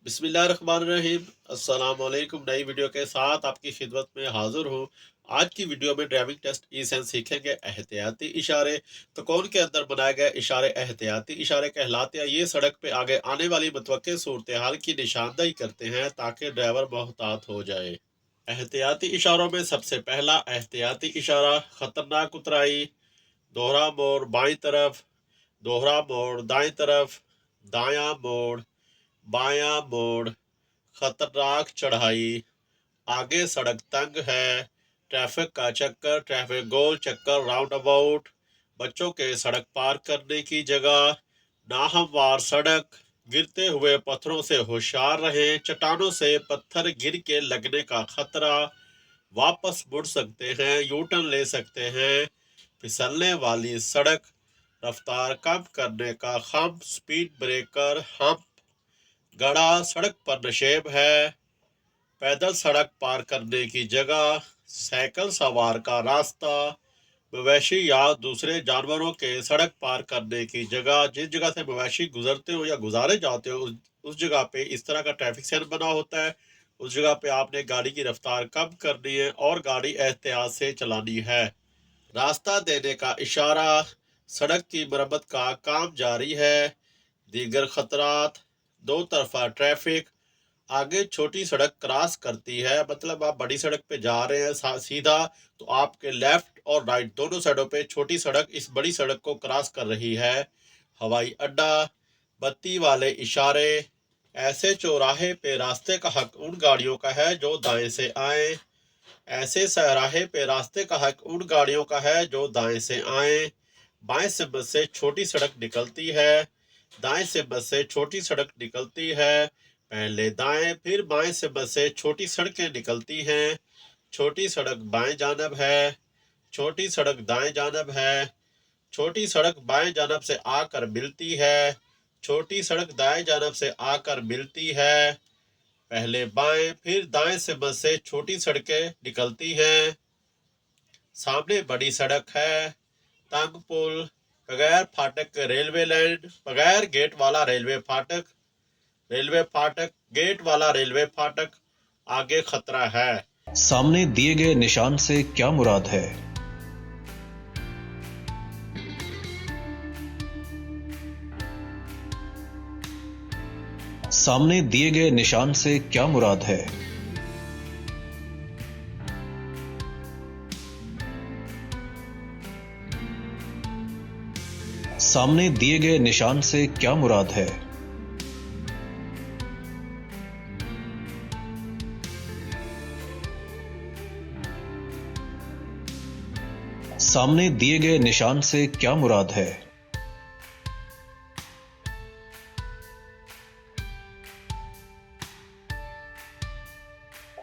बिस्मिल्लाहिर्रहमानिर्रहीम। अस्सलाम वालेकुम। नई वीडियो के साथ आपकी खिदमत में हाजिर हूँ। आज की वीडियो में ड्राइविंग टेस्ट ई सेंस सीखेंगे एहतियाती इशारे। तो कौन के अंदर बनाए गए इशारे एहतियाती इशारे कहलाते हैं। ये सड़क पे आगे आने वाली मुतवक्के सूरत हाल की निशानदही करते हैं ताकि ड्राइवर मोहतात हो जाए। एहतियाती इशारों में सबसे पहला एहतियाती इशारा खतरनाक उतराई, दोहरा मोड़ बाईं तरफ, दोहरा मोड़ दाईं तरफ, दायां मोड़, बायां मोड़, खतरनाक चढ़ाई, आगे सड़क तंग है, ट्रैफिक का चक्कर, ट्रैफिक गोल चक्कर, राउंड अबाउट, बच्चों के सड़क पार करने की जगह, नाहमवार सड़क, गिरते हुए पत्थरों से होशियार रहें, चट्टानों से पत्थर गिर के लगने का खतरा, वापस मुड़ सकते हैं, यू टर्न ले सकते हैं, फिसलने वाली सड़क, रफ्तार कम करने का खम्भ, स्पीड ब्रेकर, हम्प, गड़ा, सड़क पर नशेब है, पैदल सड़क पार करने की जगह, साइकिल सवार का रास्ता, मवेशी या दूसरे जानवरों के सड़क पार करने की जगह। जिस जगह से मवेशी गुजरते हो या गुजारे जाते हो उस जगह पे इस तरह का ट्रैफिक साइन बना होता है। उस जगह पे आपने गाड़ी की रफ्तार कम करनी है और गाड़ी एहतियात से चलानी है। रास्ता देने का इशारा, सड़क की मरम्मत का काम जारी है। दीगर खतरात, दो तरफा ट्रैफिक, आगे छोटी सड़क क्रॉस करती है, मतलब आप बड़ी सड़क पे जा रहे हैं सीधा, तो आपके लेफ्ट और राइट दोनों साइडों पे छोटी सड़क इस बड़ी सड़क को क्रॉस कर रही है। हवाई अड्डा, बत्ती वाले इशारे, ऐसे चौराहे पे रास्ते का हक उन गाड़ियों का है जो दाएं से आए। ऐसे चौराहे पे रास्ते का हक उन गाड़ियों का है जो दाएं से आए। बाएं से बस से छोटी सड़क निकलती है, दाएं से बस से छोटी सड़क निकलती है, पहले दाएं फिर बाएं से बस से छोटी सड़कें निकलती हैं। छोटी सड़क बाएं जानब है, छोटी सड़क दाएं जानब है, छोटी सड़क बाएं जानब से आकर मिलती है, छोटी सड़क दाएं जानब से आकर मिलती है, पहले बाएं फिर दाएं से बस से छोटी सड़कें निकलती हैं। सामने बड़ी सड़क है, तंग पुल, बगैर फाटक के रेलवे लाइन, बगैर गेट वाला रेलवे फाटक, गेट वाला रेलवे फाटक, आगे खतरा है। सामने दिए गए निशान से क्या मुराद है? सामने दिए गए निशान से क्या मुराद है? सामने दिए गए निशान से क्या मुराद है? सामने दिए गए निशान से क्या मुराद है?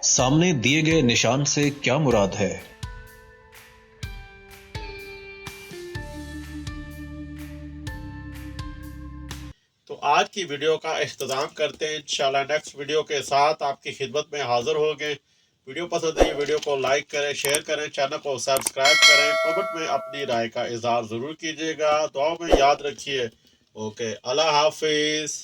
सामने दिए गए निशान से क्या मुराद है? तो आज की वीडियो का इख्तिताम करते हैं। इंशाल्लाह नेक्स्ट वीडियो के साथ आपकी खिदमत में हाजिर होंगे। वीडियो पसंद है वीडियो को लाइक करें, शेयर करें, चैनल को सब्सक्राइब करें, कमेंट में अपनी राय का इजहार ज़रूर कीजिएगा। दुआ में याद रखिए। ओके, अल्लाह हाफिज़।